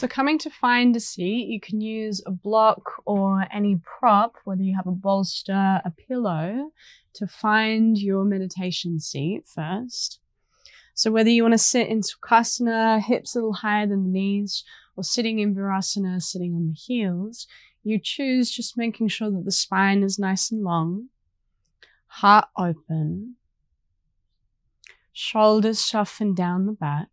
So coming to find a seat, you can use a block or any prop, whether you have a bolster, a pillow, to find your meditation seat first. So whether you want to sit in Sukhasana, hips a little higher than the knees, or sitting in Virasana, sitting on the heels, you choose just making sure that the spine is nice and long, heart open, shoulders soften down the back.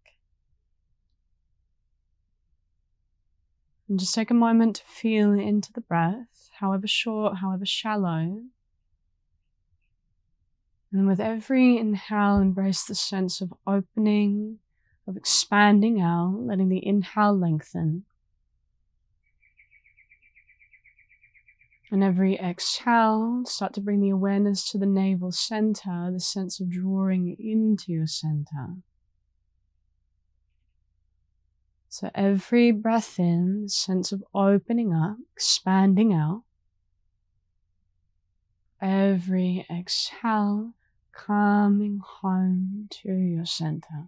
And just take a moment to feel into the breath, however short, however shallow. And with every inhale, embrace the sense of opening, of expanding out, letting the inhale lengthen. And every exhale, start to bring the awareness to the navel center, the sense of drawing into your center. So every breath in, sense of opening up, expanding out. Every exhale, coming home to your center.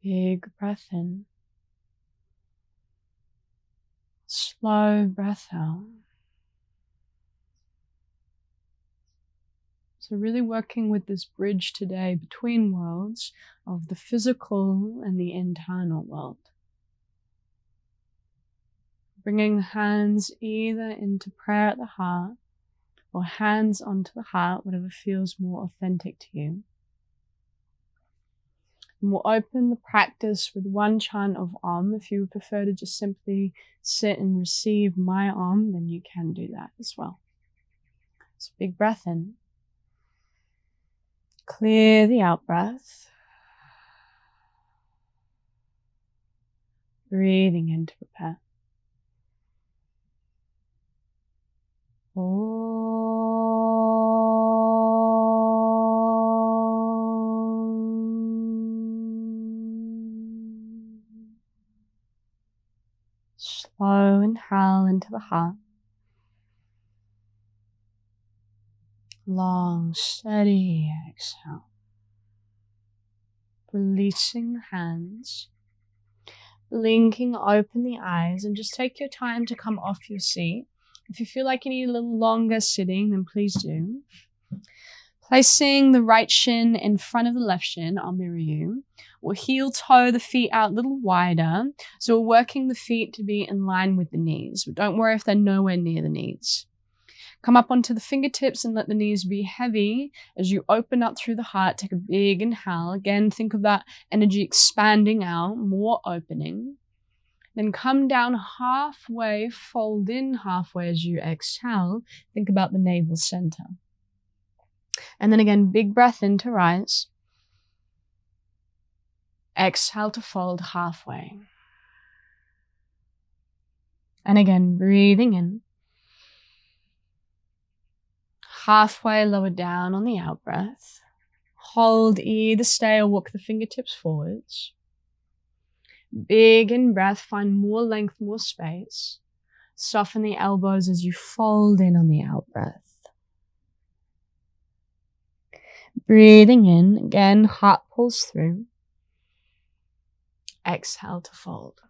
Big breath in. Slow breath out. So really working with this bridge today between worlds of the physical and the internal world. Bringing the hands either into prayer at the heart or hands onto the heart, whatever feels more authentic to you. And we'll open the practice with one chant of Om. If you would prefer to just simply sit and receive my Om, then you can do that as well. So big breath in. Clear the out breath. Breathing in to prepare. Slow inhale into the heart. Long, steady exhale. Releasing the hands. Blinking open the eyes and just take your time to come off your seat. If you feel like you need a little longer sitting, then please do. Placing the right shin in front of the left shin, I'll mirror you. We'll heel toe the feet out a little wider. So we're working the feet to be in line with the knees. But don't worry if they're nowhere near the knees. Come up onto the fingertips and let the knees be heavy as you open up through the heart. Take a big inhale. Again, think of that energy expanding out, more opening. Then come down halfway, fold in halfway as you exhale. Think about the navel center. And then again, big breath in to rise. Exhale to fold halfway. And again, breathing in. Halfway lower down on the out breath. Hold either stay or walk the fingertips forwards. Big in breath, find more length, more space. Soften the elbows as you fold in on the out breath. Breathing in, again, heart pulls through. Exhale to fold.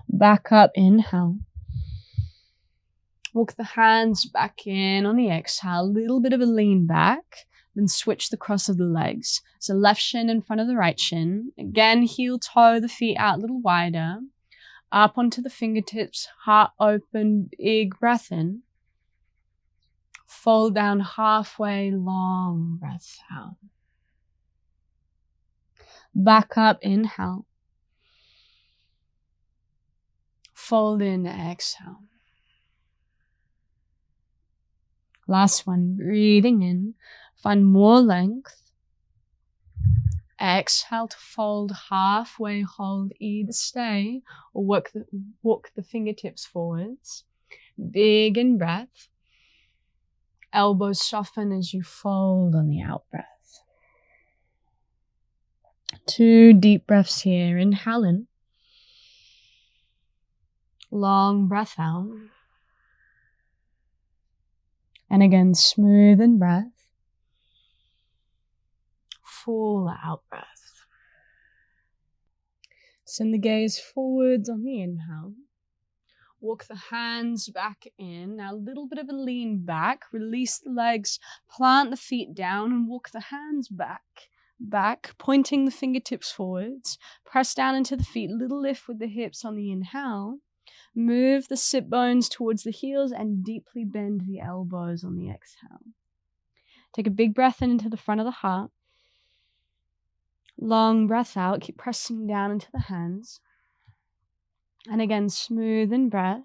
Back up, inhale. Walk the hands back in on the exhale, a little bit of a lean back, then switch the cross of the legs. So left shin in front of the right shin. Again, heel toe the feet out a little wider. Up onto the fingertips, heart open, big breath in. Fold down halfway, long breath out. Back up, inhale. Fold in, exhale. Last one, breathing in. Find more length. Exhale to fold halfway, hold either stay or walk the fingertips forwards. Big in breath. Elbows soften as you fold on the out breath. 2 deep breaths here. Inhale in. Long breath out. And again, smooth in breath. Full out breath. Send the gaze forwards on the inhale. Walk the hands back in. Now a little bit of a lean back. Release the legs. Plant the feet down and walk the hands back, pointing the fingertips forwards. Press down into the feet. Little lift with the hips on the inhale. Move the sit bones towards the heels and deeply bend the elbows on the exhale. Take a big breath in into the front of the heart. Long breath out. Keep pressing down into the hands. And again, smooth in breath.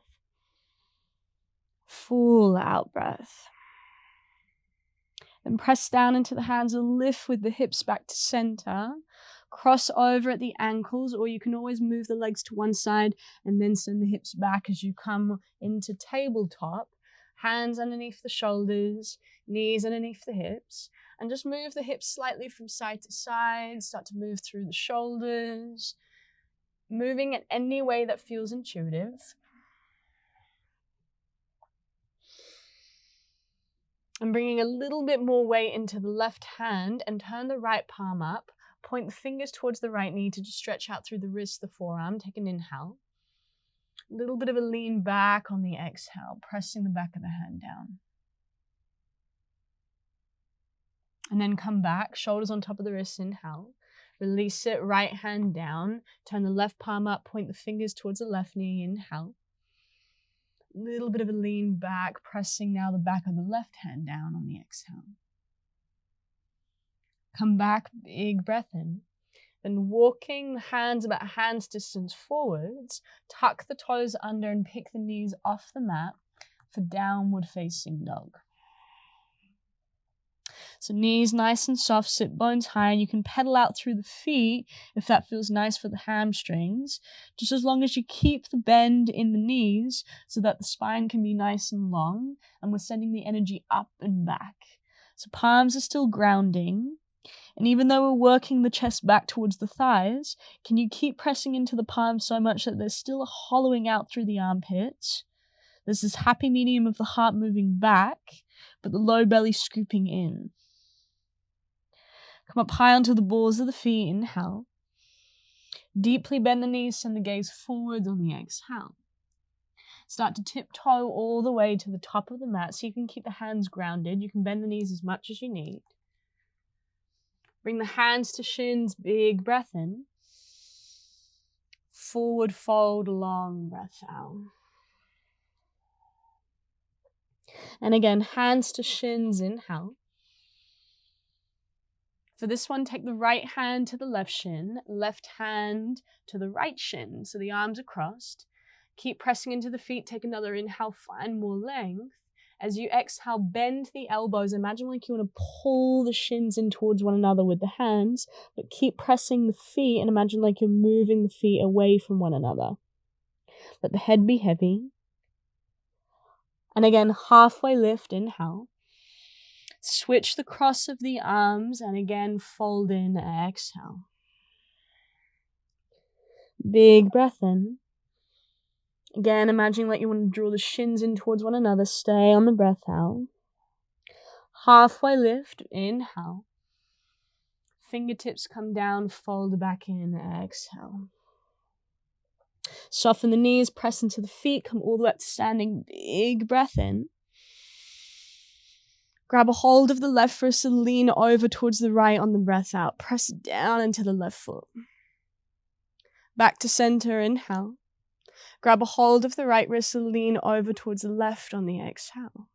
Full out breath. Then press down into the hands and lift with the hips back to center. Cross over at the ankles, or you can always move the legs to one side and then send the hips back as you come into tabletop. Hands underneath the shoulders, knees underneath the hips, and just move the hips slightly from side to side. Start to move through the shoulders, moving in any way that feels intuitive. And bringing a little bit more weight into the left hand and turn the right palm up. Point the fingers towards the right knee to just stretch out through the wrist, the forearm. Take an inhale. A little bit of a lean back on the exhale, pressing the back of the hand down. And then come back, shoulders on top of the wrists, inhale. Release it, right hand down. Turn the left palm up, point the fingers towards the left knee, inhale. A little bit of a lean back, pressing now the back of the left hand down on the exhale. Come back, big breath in. Then walking the hands about a hand's distance forwards, tuck the toes under and pick the knees off the mat for downward facing dog. So knees nice and soft, sit bones high, and you can pedal out through the feet if that feels nice for the hamstrings, just as long as you keep the bend in the knees so that the spine can be nice and long, and we're sending the energy up and back. So palms are still grounding. And even though we're working the chest back towards the thighs, can you keep pressing into the palms so much that there's still a hollowing out through the armpits? There's this happy medium of the heart moving back, but the low belly scooping in. Come up high onto the balls of the feet, inhale. Deeply bend the knees, send the gaze forwards on the exhale. Start to tiptoe all the way to the top of the mat so you can keep the hands grounded. You can bend the knees as much as you need. Bring the hands to shins, big breath in. Forward fold, long breath out. And again, hands to shins, inhale. For this one, take the right hand to the left shin, left hand to the right shin, so the arms are crossed. Keep pressing into the feet, take another inhale, find more length. As you exhale, bend the elbows. Imagine like you want to pull the shins in towards one another with the hands, but keep pressing the feet and imagine like you're moving the feet away from one another. Let the head be heavy. And again, halfway lift, inhale. Switch the cross of the arms and again fold in, exhale. Big breath in. Again, imagining like you want to draw the shins in towards one another. Stay on the breath out. Halfway lift, inhale. Fingertips come down, fold back in, exhale. Soften the knees, press into the feet, come all the way up to standing. Big breath in. Grab a hold of the left wrist and lean over towards the right on the breath out. Press down into the left foot. Back to center, inhale. Grab a hold of the right wrist and lean over towards the left on the exhale.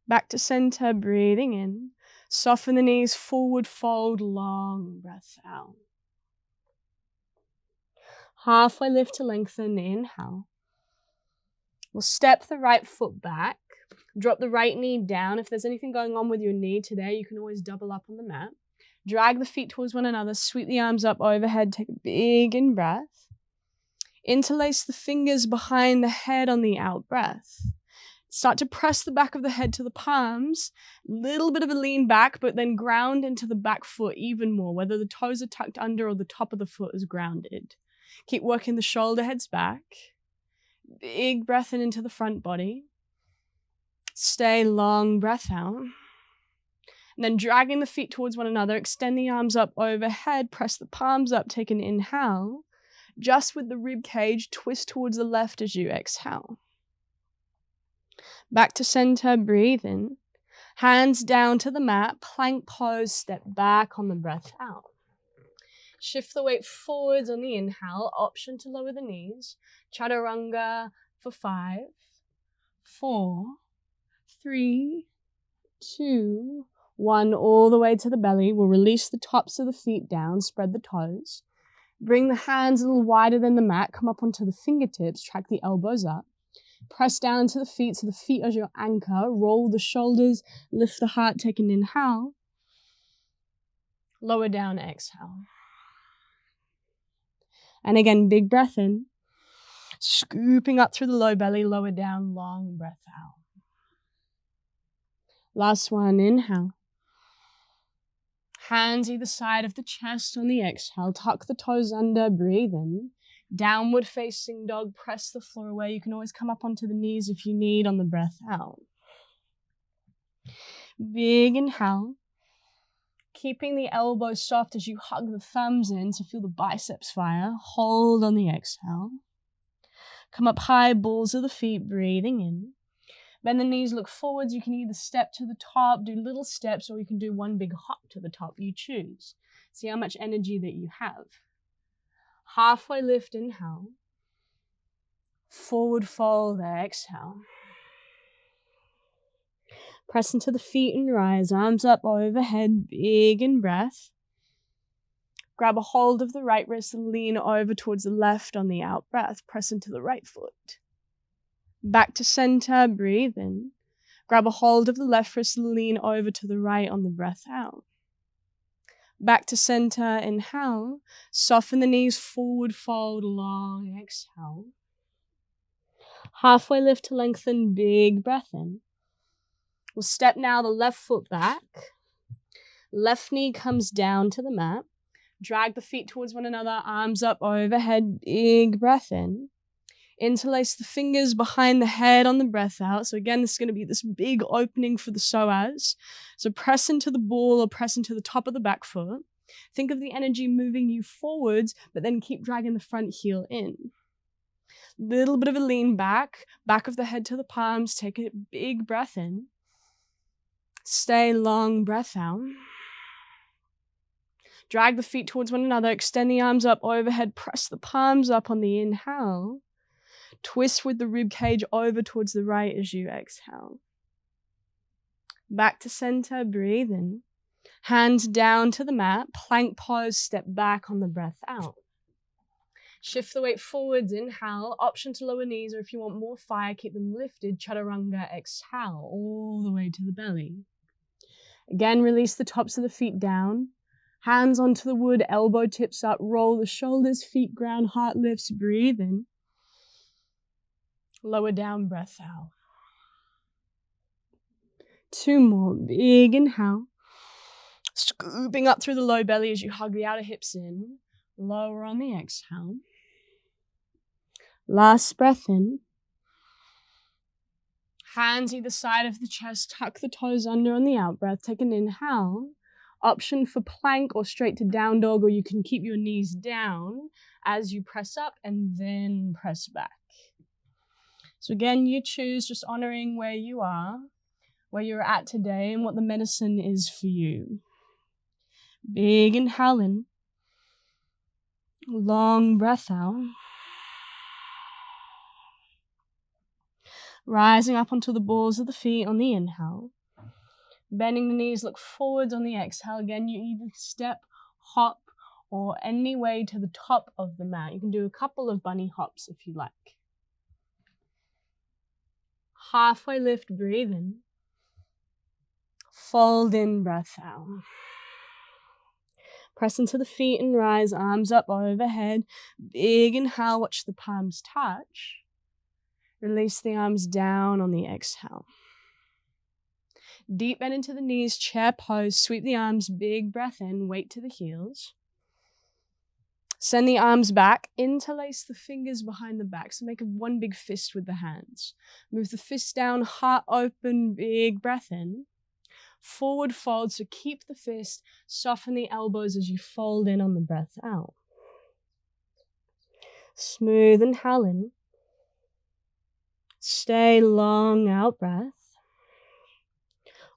Back to center, breathing in. Soften the knees, forward fold, long breath out. Halfway lift to lengthen, inhale. We'll step the right foot back. Drop the right knee down. If there's anything going on with your knee today, you can always double up on the mat. Drag the feet towards one another. Sweep the arms up overhead. Take a big in breath. Interlace the fingers behind the head on the out breath. Start to press the back of the head to the palms, little bit of a lean back, but then ground into the back foot even more, whether the toes are tucked under or the top of the foot is grounded. Keep working the shoulder heads back. Big breath in into the front body. Stay long breath out. And then dragging the feet towards one another, extend the arms up overhead, press the palms up, take an inhale. Just with the rib cage, twist towards the left as you exhale. Back to center, breathe in. Hands down to the mat, plank pose, step back on the breath out. Shift the weight forwards on the inhale, option to lower the knees. Chaturanga for 5, 4, 3, 2, 1, all the way to the belly. We'll release the tops of the feet down, spread the toes. Bring the hands a little wider than the mat, come up onto the fingertips, track the elbows up. Press down into the feet so the feet are your anchor. Roll the shoulders, lift the heart, take an inhale. Lower down, exhale. And again, big breath in. Scooping up through the low belly, lower down, long breath out. Last one, inhale. Hands either side of the chest on the exhale. Tuck the toes under, breathe in. Downward facing dog, press the floor away. You can always come up onto the knees if you need on the breath out. Big inhale. Keeping the elbows soft as you hug the thumbs in to feel the biceps fire. Hold on the exhale. Come up high, balls of the feet, breathing in. Bend the knees, look forwards. You can either step to the top, do little steps, or you can do one big hop to the top. You choose. See how much energy that you have. Halfway lift, inhale. Forward fold, exhale. Press into the feet and rise. Arms up overhead, big in breath. Grab a hold of the right wrist and lean over towards the left on the out breath. Press into the right foot. Back to center, breathe in. Grab a hold of the left wrist and lean over to the right on the breath out. Back to center, inhale. Soften the knees, forward fold, long exhale. Halfway lift to lengthen, big breath in. We'll step now the left foot back. Left knee comes down to the mat. Drag the feet towards one another, arms up overhead, big breath in. Interlace the fingers behind the head on the breath out. So again, this is going to be this big opening for the psoas. So press into the ball or press into the top of the back foot. Think of the energy moving you forwards, but then keep dragging the front heel in. Little bit of a lean back of the head to the palms. Take a big breath in. Stay long breath out. Drag the feet towards one another. Extend the arms up overhead. Press the palms up on the inhale. Twist with the rib cage over towards the right as you exhale. Back to center, breathe in. Hands down to the mat. Plank pose, step back on the breath out. Shift the weight forwards, inhale. Option to lower knees, or if you want more fire, keep them lifted. Chaturanga, exhale, all the way to the belly. Again, release the tops of the feet down. Hands onto the wood, elbow tips up. Roll the shoulders, feet ground, heart lifts, breathe in. Lower down, breath out. 2 more. Big inhale. Scooping up through the low belly as you hug the outer hips in. Lower on the exhale. Last breath in. Hands either side of the chest. Tuck the toes under on the out breath. Take an inhale. Option for plank or straight to down dog, or you can keep your knees down as you press up and then press back. So again, you choose, just honoring where you are, where you're at today, and what the medicine is for you. Big inhale in. Long breath out. Rising up onto the balls of the feet on the inhale. Bending the knees, look forwards on the exhale. Again, you either step, hop, or any way to the top of the mat. You can do a couple of bunny hops if you like. Halfway lift, breathe in. Fold in, breath out. Press into the feet and rise, arms up overhead. Big inhale, watch the palms touch. Release the arms down on the exhale. Deep bend into the knees, chair pose, sweep the arms, big breath in, weight to the heels. Send the arms back, interlace the fingers behind the back, so make one big fist with the hands. Move the fist down, heart open, big breath in. Forward fold, so keep the fist, soften the elbows as you fold in on the breath out. Smooth inhale in. Stay long out breath.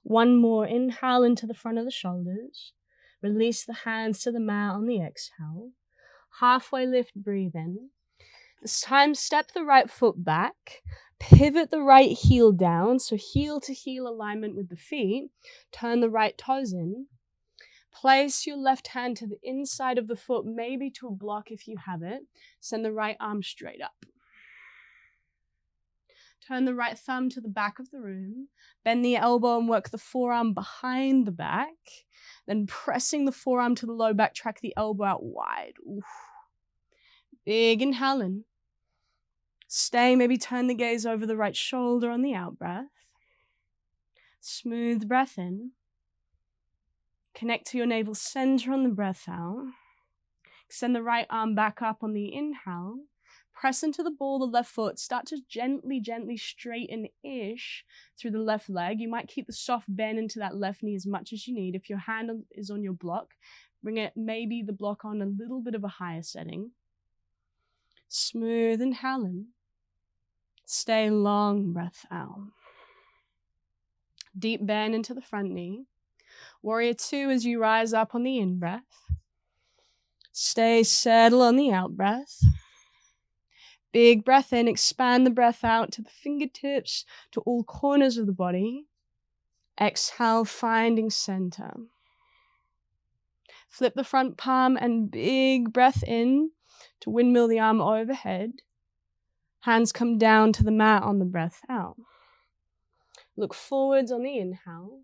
One more inhale into the front of the shoulders. Release the hands to the mat on the exhale. Halfway lift, breathe in. This time, step the right foot back. Pivot the right heel down, so heel to heel alignment with the feet. Turn the right toes in. Place your left hand to the inside of the foot, maybe to a block if you have it. Send the right arm straight up. Turn the right thumb to the back of the room. Bend the elbow and work the forearm behind the back. Then pressing the forearm to the low back, track the elbow out wide. Oof. Big inhale in. Stay, maybe turn the gaze over the right shoulder on the out breath. Smooth breath in. Connect to your navel center on the breath out. Extend the right arm back up on the inhale. Press into the ball of the left foot. Start to gently straighten-ish through the left leg. You might keep the soft bend into that left knee as much as you need. If your hand is on your block, bring it maybe the block on a little bit of a higher setting. Smooth inhale in. Stay long breath out. Deep bend into the front knee. Warrior 2 as you rise up on the in-breath. Stay settle on the out-breath. Big breath in, expand the breath out to the fingertips, to all corners of the body. Exhale, finding center. Flip the front palm and big breath in to windmill the arm overhead. Hands come down to the mat on the breath out. Look forwards on the inhale.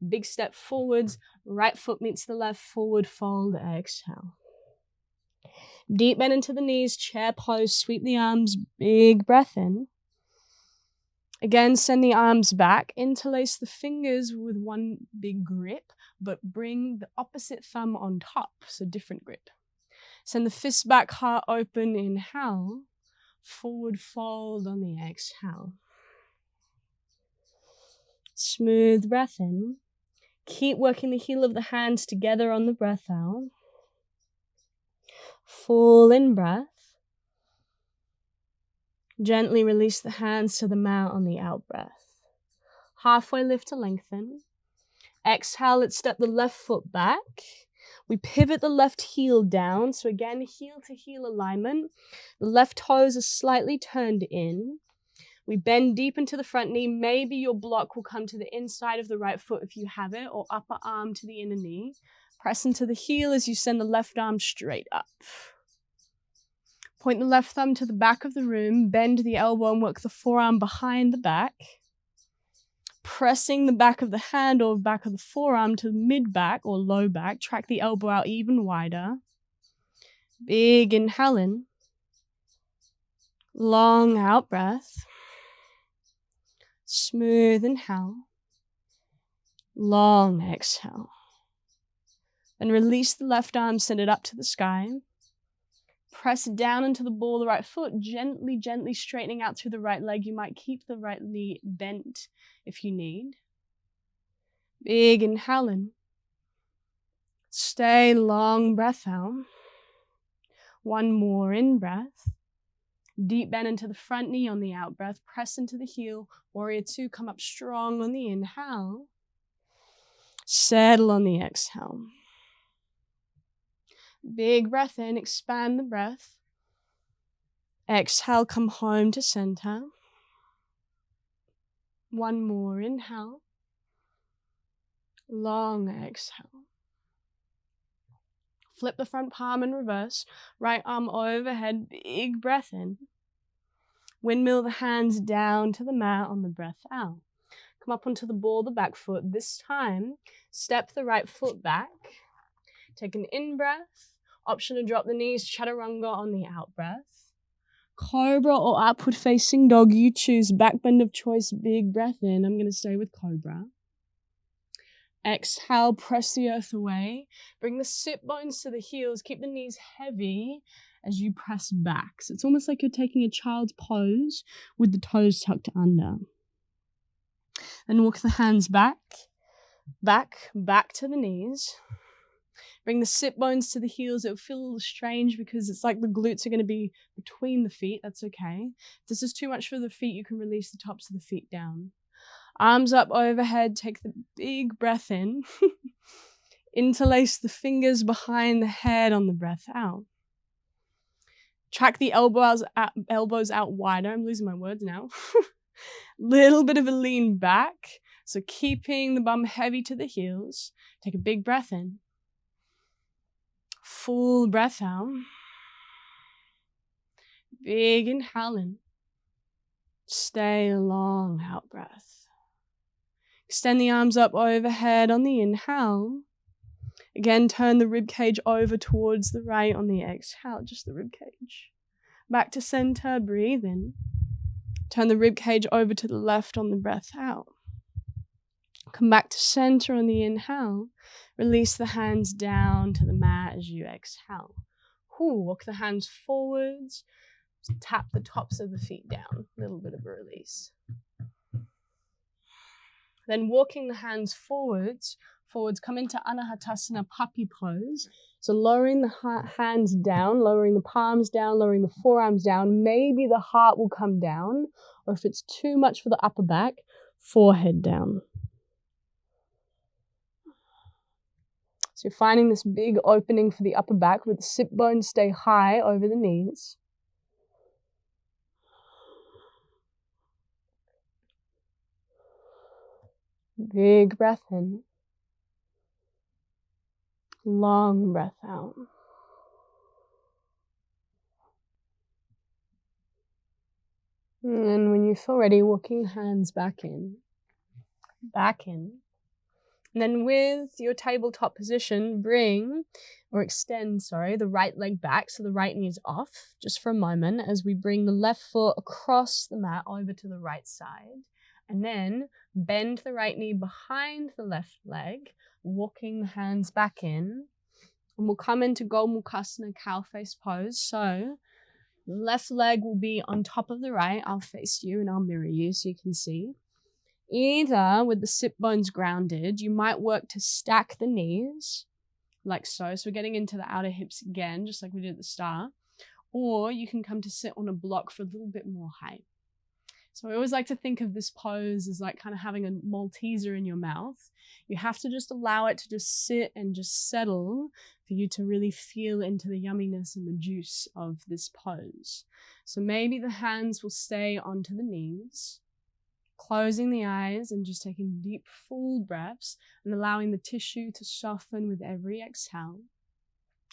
Big step forwards, right foot meets the left, forward fold, exhale. Deep bend into the knees, chair pose, sweep the arms, big breath in. Again, send the arms back, interlace the fingers with one big grip, but bring the opposite thumb on top, so different grip. Send the fist back, heart open, inhale, forward fold on the exhale. Smooth breath in. Keep working the heel of the hands together on the breath out. Full in breath. Gently release the hands to the mat on the out breath. Halfway lift to lengthen. Exhale, let's step the left foot back. We pivot the left heel down. So again, heel to heel alignment. The left toes are slightly turned in. We bend deep into the front knee. Maybe your block will come to the inside of the right foot if you have it, or upper arm to the inner knee. Press into the heel as you send the left arm straight up. Point the left thumb to the back of the room. Bend the elbow and work the forearm behind the back. Pressing the back of the hand or back of the forearm to mid-back or low back. Track the elbow out even wider. Big inhale in. Long out breath. Smooth inhale. Long exhale. Then release the left arm, send it up to the sky. Press down into the ball of the right foot, gently straightening out through the right leg. You might keep the right knee bent if you need. Big inhale in. Stay long breath out. One more in breath. Deep bend into the front knee on the out breath. Press into the heel. Warrior 2, come up strong on the inhale. Settle on the exhale. Big breath in, expand the breath. Exhale, come home to center. One more inhale. Long exhale. Flip the front palm in reverse. Right arm overhead, big breath in. Windmill the hands down to the mat on the breath out. Come up onto the ball of the back foot. This time, step the right foot back. Take an in-breath. Option to drop the knees, chaturanga on the out-breath. Cobra or upward facing dog, you choose. Back bend of choice, big breath in. I'm going to stay with cobra. Exhale, press the earth away. Bring the sit bones to the heels. Keep the knees heavy as you press back. So it's almost like you're taking a child's pose with the toes tucked under. Then walk the hands back to the knees. Bring the sit bones to the heels. It will feel a little strange because it's like the glutes are going to be between the feet. That's okay. If this is too much for the feet, you can release the tops of the feet down. Arms up overhead. Take the big breath in. Interlace the fingers behind the head on the breath out. Track the elbows out wider. I'm losing my words now. Little bit of a lean back. So keeping the bum heavy to the heels. Take a big breath in. Full breath out. Big inhale in. Stay a long out breath. Extend the arms up overhead on the inhale. Again, turn the rib cage over towards the right on the exhale, just the rib cage. Back to center, breathe in. Turn the rib cage over to the left on the breath out. Come back to center on the inhale. Release the hands down to the mat as you exhale. Walk the hands forwards. Tap the tops of the feet down. A little bit of a release. Then walking the hands forwards, come into Anahatasana puppy pose. So lowering the hands down, lowering the palms down, lowering the forearms down. Maybe the heart will come down, or if it's too much for the upper back, forehead down. So you're finding this big opening for the upper back where the sit bones stay high over the knees. Big breath in. Long breath out. And when you feel ready, walking hands back in. And then with your tabletop position, extend the right leg back so the right knee is off just for a moment as we bring the left foot across the mat over to the right side. And then bend the right knee behind the left leg, walking the hands back in. And we'll come into Gomukhasana cow face pose. So the left leg will be on top of the right. I'll face you and I'll mirror you so you can see. Either with the sit bones grounded, you might work to stack the knees like so. So we're getting into the outer hips again, just like we did at the start. Or you can come to sit on a block for a little bit more height. So I always like to think of this pose as like kind of having a Malteser in your mouth. You have to just allow it to just sit and just settle for you to really feel into the yumminess and the juice of this pose. So maybe the hands will stay onto the knees, closing the eyes and just taking deep, full breaths and allowing the tissue to soften with every exhale.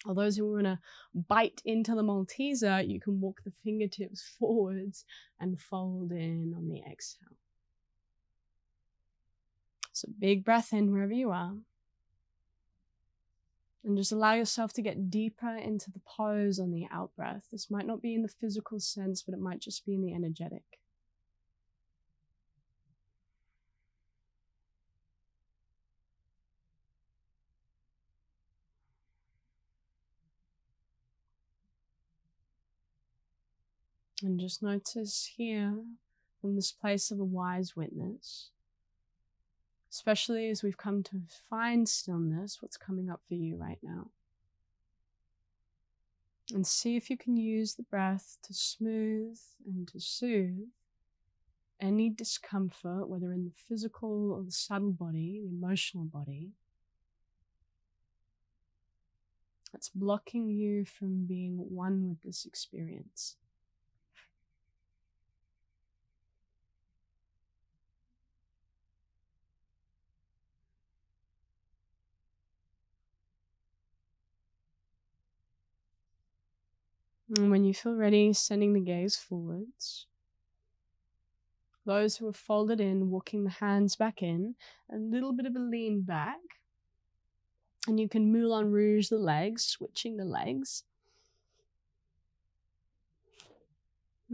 Or those who want to bite into the Malteser, you can walk the fingertips forwards and fold in on the exhale. So big breath in wherever you are. And just allow yourself to get deeper into the pose on the out breath. This might not be in the physical sense, but it might just be in the energetic. And just notice here, from this place of a wise witness, especially as we've come to find stillness, what's coming up for you right now. And see if you can use the breath to smooth and to soothe any discomfort, whether in the physical or the subtle body, the emotional body, that's blocking you from being one with this experience. And when you feel ready, sending the gaze forwards. Those who are folded in, walking the hands back in, a little bit of a lean back. And you can Moulin Rouge the legs, switching the legs.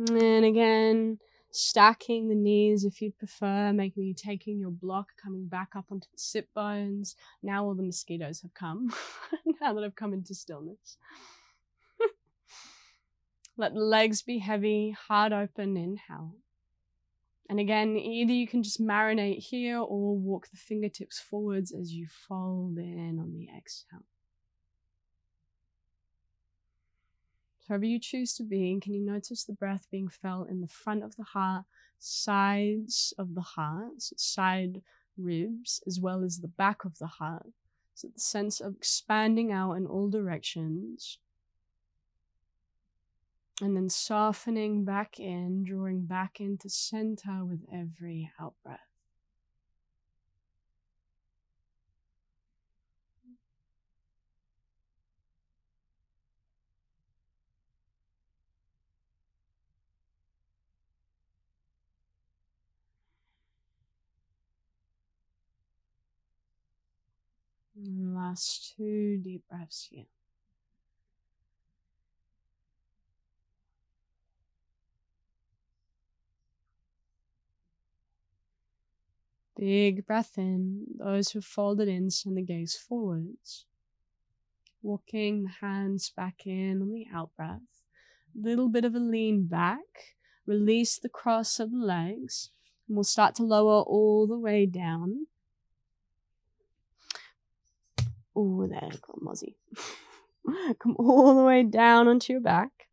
And again, stacking the knees if you'd prefer, maybe taking your block, coming back up onto the sit bones. Now all the mosquitoes have come, now that I've come into stillness. Let the legs be heavy, heart open, inhale. And again, either you can just marinate here or walk the fingertips forwards as you fold in on the exhale. So wherever you choose to be, can you notice the breath being felt in the front of the heart, sides of the heart, so side ribs, as well as the back of the heart. So the sense of expanding out in all directions. And then softening back in, drawing back into center with every out breath. And last 2 deep breaths here. Big breath in. Those who folded in, send the gaze forwards. Walking the hands back in on the out breath. Little bit of a lean back. Release the cross of the legs. And we'll start to lower all the way down. Oh, there you go, Mozzie. Come all the way down onto your back.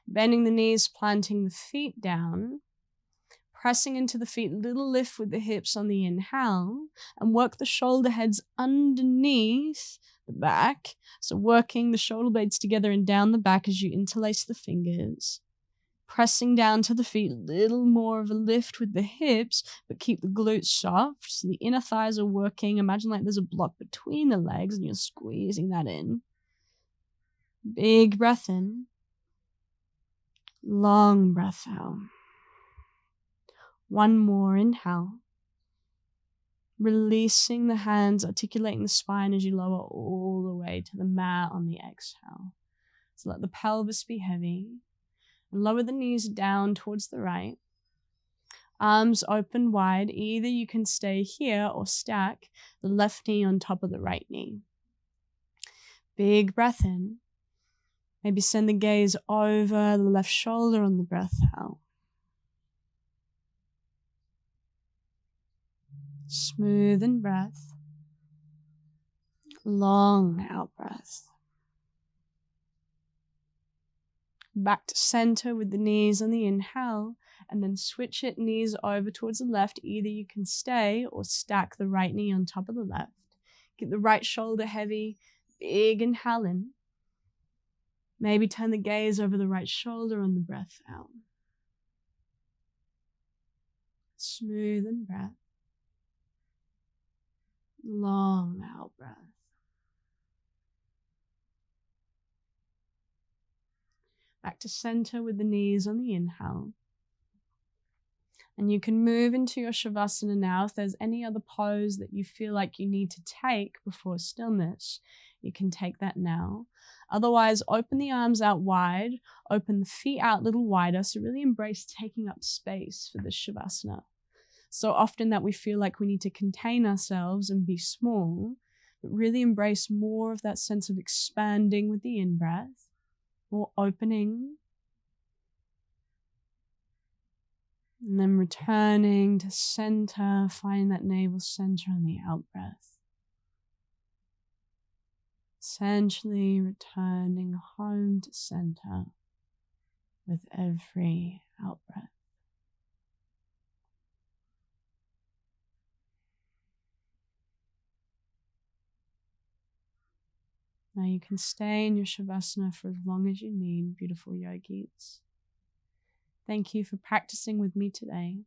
Bending the knees, planting the feet down. Pressing into the feet, little lift with the hips on the inhale. And work the shoulder heads underneath the back. So working the shoulder blades together and down the back as you interlace the fingers. Pressing down to the feet, little more of a lift with the hips, but keep the glutes soft. So the inner thighs are working. Imagine like there's a block between the legs and you're squeezing that in. Big breath in. Long breath out. One more inhale. Releasing the hands, articulating the spine as you lower all the way to the mat on the exhale. So let the pelvis be heavy. And lower the knees down towards the right. Arms open wide. Either you can stay here or stack the left knee on top of the right knee. Big breath in. Maybe send the gaze over the left shoulder on the breath out. Smooth in breath. Long out breath. Back to center with the knees on the inhale, and then switch it, knees over towards the left. Either you can stay or stack the right knee on top of the left. Keep the right shoulder heavy, big inhale in. Maybe turn the gaze over the right shoulder on the breath out. Smooth in breath. Long out breath. Back to center with the knees on the inhale. And you can move into your Shavasana now. If there's any other pose that you feel like you need to take before stillness, you can take that now. Otherwise, open the arms out wide, open the feet out a little wider. So really embrace taking up space for this Shavasana. So often that we feel like we need to contain ourselves and be small, but really embrace more of that sense of expanding with the in-breath, or opening, and then returning to center, find that navel center on the out-breath. Essentially returning home to center with every out-breath. Now you can stay in your Shavasana for as long as you need, beautiful yogis. Thank you for practicing with me today.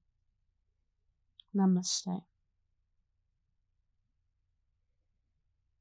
Namaste.